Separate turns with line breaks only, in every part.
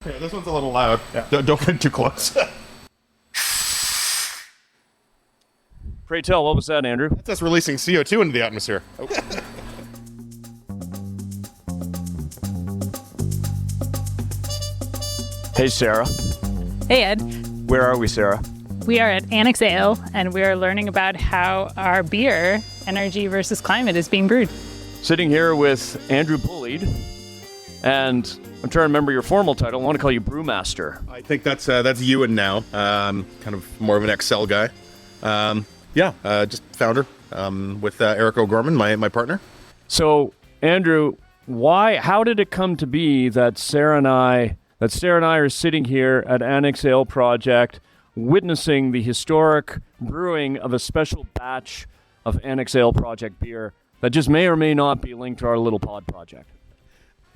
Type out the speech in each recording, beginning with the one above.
Yeah, this one's a little loud. Yeah. Don't get too close.
Pray tell, what was that, Andrew?
That's us releasing CO2 into the atmosphere. Oh.
Hey, Sarah.
Hey, Ed.
Where are we, Sarah?
We are at Annex Ale, and we are learning about how our beer, Energy versus Climate, is being brewed.
Sitting here with Andrew Bullied, and I'm trying to remember your formal title. I want to call you Brewmaster.
I think that's Ewan now. Kind of more of an Excel guy. Just founder with Eric O'Gorman, my partner.
So, Andrew, how did it come to be that Sarah and I are sitting here at Annex Ale Project, witnessing the historic brewing of a special batch of Annex Ale Project beer that just may or may not be linked to our little pod project?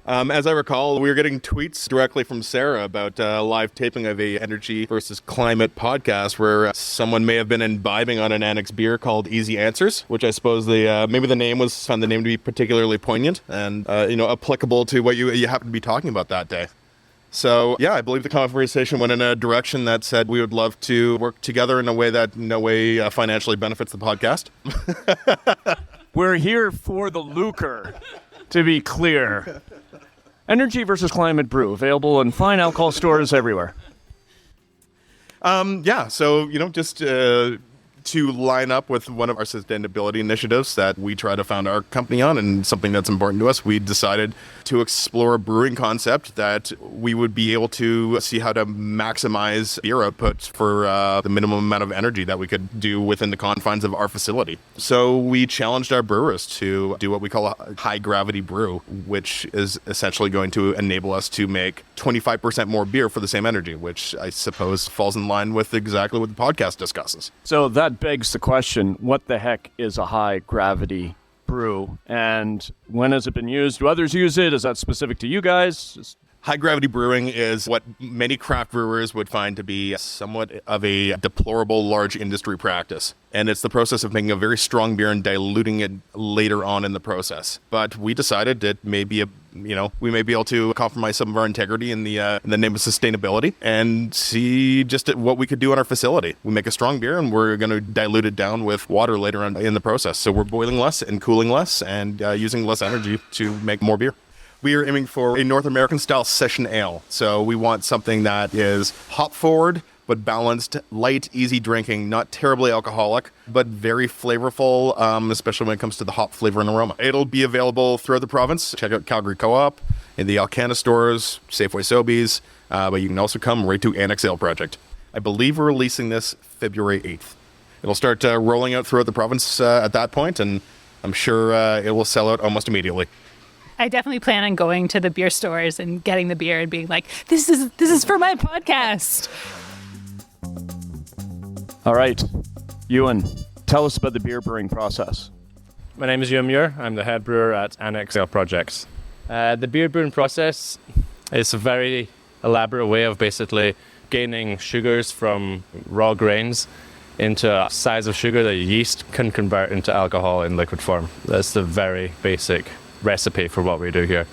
As I recall, we were getting tweets directly from Sarah about a live taping of a Energy versus Climate podcast where someone may have been imbibing on an Annex beer called Easy Answers, which I suppose maybe the name found the name to be particularly poignant and applicable to what you happened to be talking about that day. So, yeah, I believe the conversation went in a direction that said we would love to work together in a way that no way financially benefits the podcast.
We're here for the lucre, to be clear. Energy versus Climate brew, available in fine alcohol stores everywhere.
Just to line up with one of our sustainability initiatives that we try to found our company on and something that's important to us, we decided to explore a brewing concept that we would be able to see how to maximize beer output for the minimum amount of energy that we could do within the confines of our facility. So we challenged our brewers to do what we call a high gravity brew, which is essentially going to enable us to make 25% more beer for the same energy, which I suppose falls in line with exactly what the podcast discusses.
So that begs the question, what the heck is a high gravity brew? And when has it been used? Do others use it? Is that specific to you guys?
High gravity brewing is what many craft brewers would find to be somewhat of a deplorable large industry practice. And it's the process of making a very strong beer and diluting it later on in the process. But we decided that we may be able to compromise some of our integrity in the name of sustainability and see just what we could do on our facility. We make a strong beer and we're going to dilute it down with water later on in the process. So we're boiling less and cooling less and using less energy to make more beer. We are aiming for a North American style session ale. So we want something that is hop forward, but balanced, light, easy drinking, not terribly alcoholic, but very flavorful, especially when it comes to the hop flavor and aroma. It'll be available throughout the province. Check out Calgary Co-op, in the Alcanna stores, Safeway Sobeys, but you can also come right to Annex Ale Project. I believe we're releasing this February 8th. It'll start rolling out throughout the province at that point, and I'm sure it will sell out almost immediately.
I definitely plan on going to the beer stores and getting the beer and being like, this is for my podcast.
All right, Ewan, tell us about the beer brewing process.
My name is Ewan Muir. I'm the head brewer at Annex Ale Project. The beer brewing process is a very elaborate way of basically gaining sugars from raw grains into a size of sugar that yeast can convert into alcohol in liquid form. That's the very basic recipe for what we do here.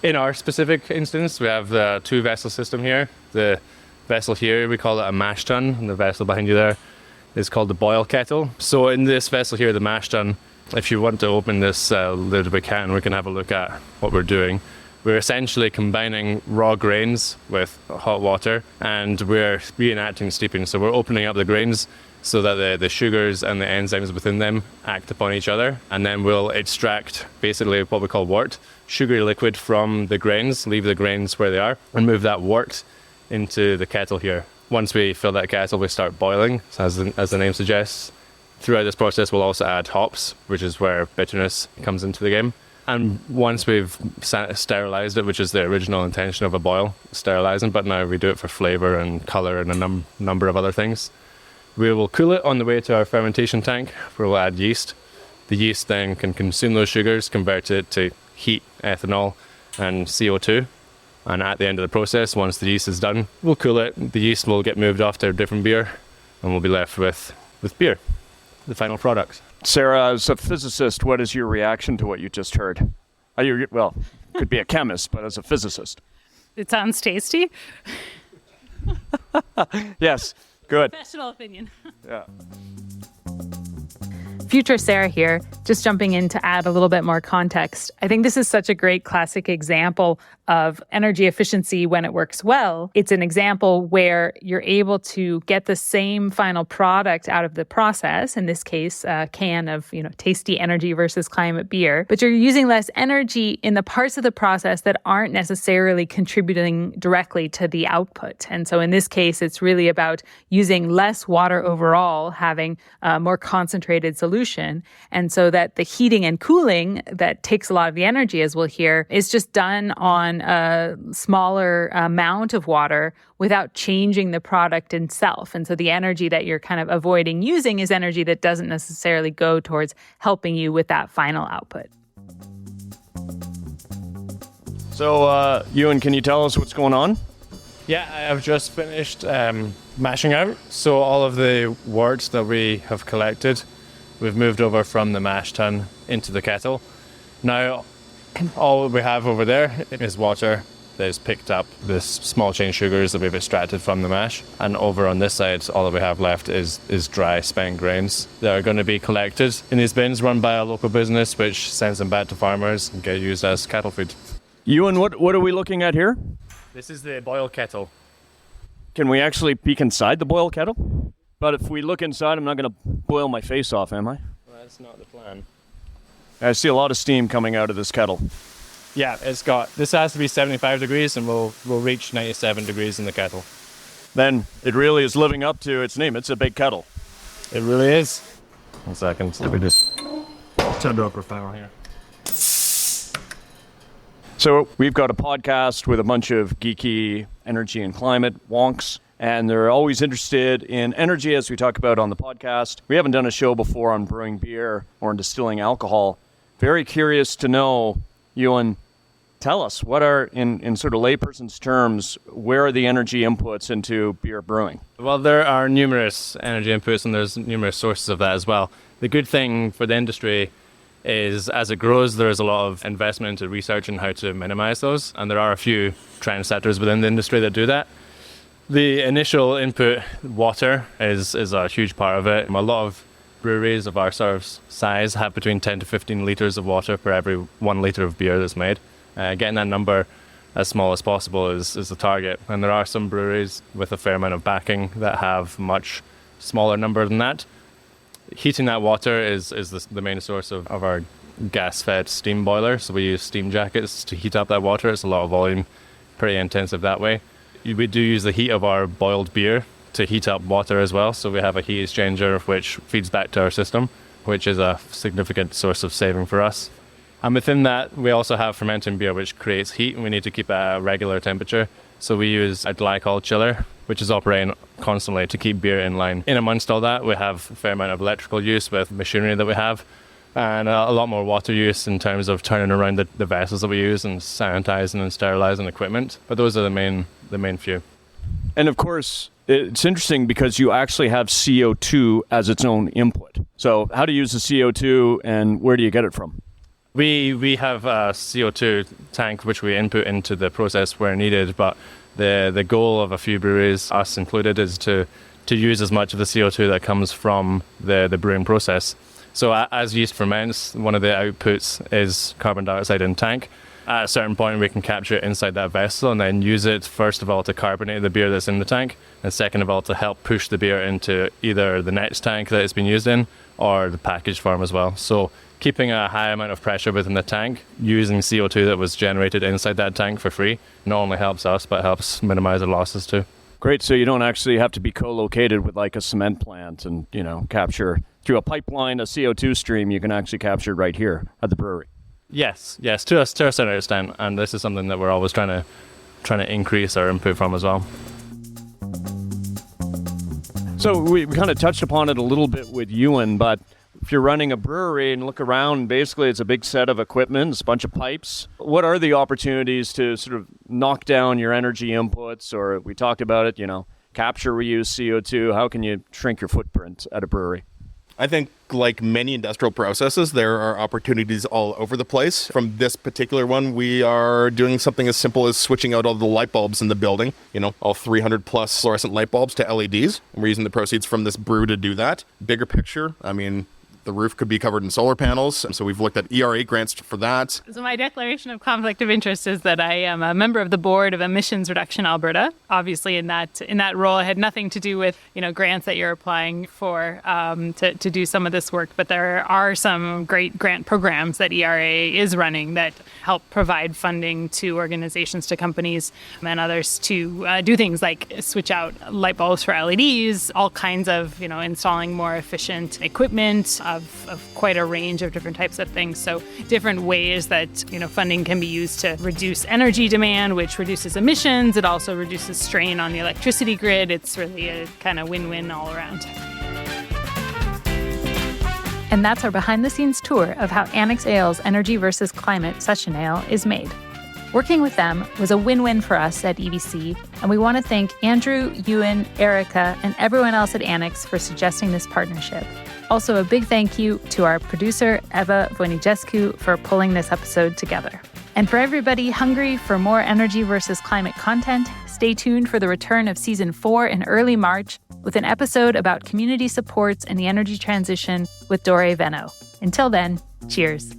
In our specific instance, we have the two vessel system here. The vessel here, we call it a mash tun, and the vessel behind you there is called the boil kettle. So in this vessel here, the mash tun, if you want to open this lid, we can have a look at what we're doing. We're essentially combining raw grains with hot water, and we're reenacting steeping. So we're opening up the grains so that the sugars and the enzymes within them act upon each other, and then we'll extract basically what we call wort, sugary liquid from the grains, leave the grains where they are, and move that wort into the kettle here. Once we fill that kettle, we start boiling, as the name suggests. Throughout this process, we'll also add hops, which is where bitterness comes into the game. And once we've sterilized it, which is the original intention of a boil, sterilizing, but now we do it for flavor and color and a number of other things. We will cool it on the way to our fermentation tank, where we'll add yeast. The yeast then can consume those sugars, convert it to heat, ethanol, and CO2. And at the end of the process, once the yeast is done, we'll cool it. The yeast will get moved off to a different beer, and we'll be left with beer, the final product.
Sarah, as a physicist, what is your reaction to what you just heard? Could be a chemist, but as a physicist.
It sounds tasty.
Yes, good.
Professional opinion.
Yeah.
Future Sarah here, just jumping in to add a little bit more context. I think this is such a great classic example of energy efficiency when it works well. It's an example where you're able to get the same final product out of the process, in this case, a can of, tasty energy versus climate beer, but you're using less energy in the parts of the process that aren't necessarily contributing directly to the output. And so in this case, it's really about using less water overall, having a more concentrated solution. And so that the heating and cooling that takes a lot of the energy, as we'll hear, is just done on a smaller amount of water without changing the product itself. And so the energy that you're kind of avoiding using is energy that doesn't necessarily go towards helping you with that final output.
So, Ewan, can you tell us what's going on?
Yeah, I've just finished mashing out. So all of the wort that we have collected, we've moved over from the mash tun into the kettle. Now, all we have over there is water that is picked up, the small chain sugars that we've extracted from the mash. And over on this side, all that we have left is dry spent grains that are going to be collected in these bins run by a local business, which sends them back to farmers and get used as cattle food.
Ewan, what are we looking at here?
This is the boil kettle.
Can we actually peek inside the boil kettle? But if we look inside, I'm not going to boil my face off, am I?
Well, that's not the plan.
I see a lot of steam coming out of this kettle.
Yeah, this has to be 75 degrees and we'll reach 97 degrees in the kettle.
Then it really is living up to its name. It's a big kettle.
It really is. 1 second. Let me just turn it up for power here.
So we've got a podcast with a bunch of geeky energy and climate wonks, and they're always interested in energy, as we talk about on the podcast. We haven't done a show before on brewing beer or on distilling alcohol. Very curious to know, Ewan, tell us, what are, in sort of layperson's terms, where are the energy inputs into beer brewing?
Well, there are numerous energy inputs and there's numerous sources of that as well. The good thing for the industry is as it grows, there is a lot of investment into research and how to minimize those. And there are a few trendsetters within the industry that do that. The initial input, water, is a huge part of it. A lot of breweries of our sort of size have between 10 to 15 litres of water per every 1 litre of beer that's made. Getting that number as small as possible is the target. And there are some breweries with a fair amount of backing that have much smaller number than that. Heating that water is the main source of our gas-fed steam boiler. So we use steam jackets to heat up that water. It's a lot of volume, pretty intensive that way. We do use the heat of our boiled beer to heat up water as well. So we have a heat exchanger which feeds back to our system, which is a significant source of saving for us. And within that, we also have fermenting beer, which creates heat, and we need to keep it at a regular temperature. So we use a glycol chiller, which is operating constantly to keep beer in line. In amongst all that, we have a fair amount of electrical use with machinery that we have, and a lot more water use in terms of turning around the vessels that we use and sanitizing and sterilizing equipment. But those are the main few.
And of course, it's interesting because you actually have CO2 as its own input. So how do you use the CO2 and where do you get it from?
We have a CO2 tank which we input into the process where needed, but the goal of a few breweries, us included, is to use as much of the CO2 that comes from the brewing process. So as yeast ferments, one of the outputs is carbon dioxide in tank. At a certain point, we can capture it inside that vessel and then use it, first of all, to carbonate the beer that's in the tank, and second of all, to help push the beer into either the next tank that it's been used in or the packaged form as well. So keeping a high amount of pressure within the tank, using CO2 that was generated inside that tank for free, not only helps us, but helps minimize the losses too.
Great, so you don't actually have to be co-located with like a cement plant and, capture through a pipeline, a CO2 stream, you can actually capture it right here at the brewery. Yes, to a certain extent, and this is something that we're always trying to increase our input from as well. So we kind of touched upon it a little bit with Ewan, but if you're running a brewery and look around, basically it's a big set of equipment, it's a bunch of pipes. What are the opportunities to sort of knock down your energy inputs? Or we talked about it, capture, reuse CO2. How can you shrink your footprint at a brewery?
I think like many industrial processes, there are opportunities all over the place. From this particular one, we are doing something as simple as switching out all the light bulbs in the building, all 300 plus fluorescent light bulbs to LEDs. And we're using the proceeds from this brew to do that. Bigger picture, the roof could be covered in solar panels. And so we've looked at ERA grants for that.
So my declaration of conflict of interest is that I am a member of the board of Emissions Reduction Alberta. Obviously, in that role, it had nothing to do with grants that you're applying for to do some of this work. But there are some great grant programs that ERA is running that help provide funding to organizations, to companies, and others to do things like switch out light bulbs for LEDs, all kinds of installing more efficient equipment of quite a range of different types of things. So different ways that funding can be used to reduce energy demand, which reduces emissions. It also reduces strain on the electricity grid. It's really a kind of win-win all around.
And that's our behind-the-scenes tour of how Annex Ale's Energy versus Climate Session Ale is made. Working with them was a win-win for us at EvC, and we want to thank Andrew, Ewan, Erica, and everyone else at Annex for suggesting this partnership. Also, a big thank you to our producer, Eva Voinigescu, for pulling this episode together. And for everybody hungry for more energy versus climate content, stay tuned for the return of Season 4 in early March with an episode about community supports and the energy transition with Dore Venno. Until then, cheers.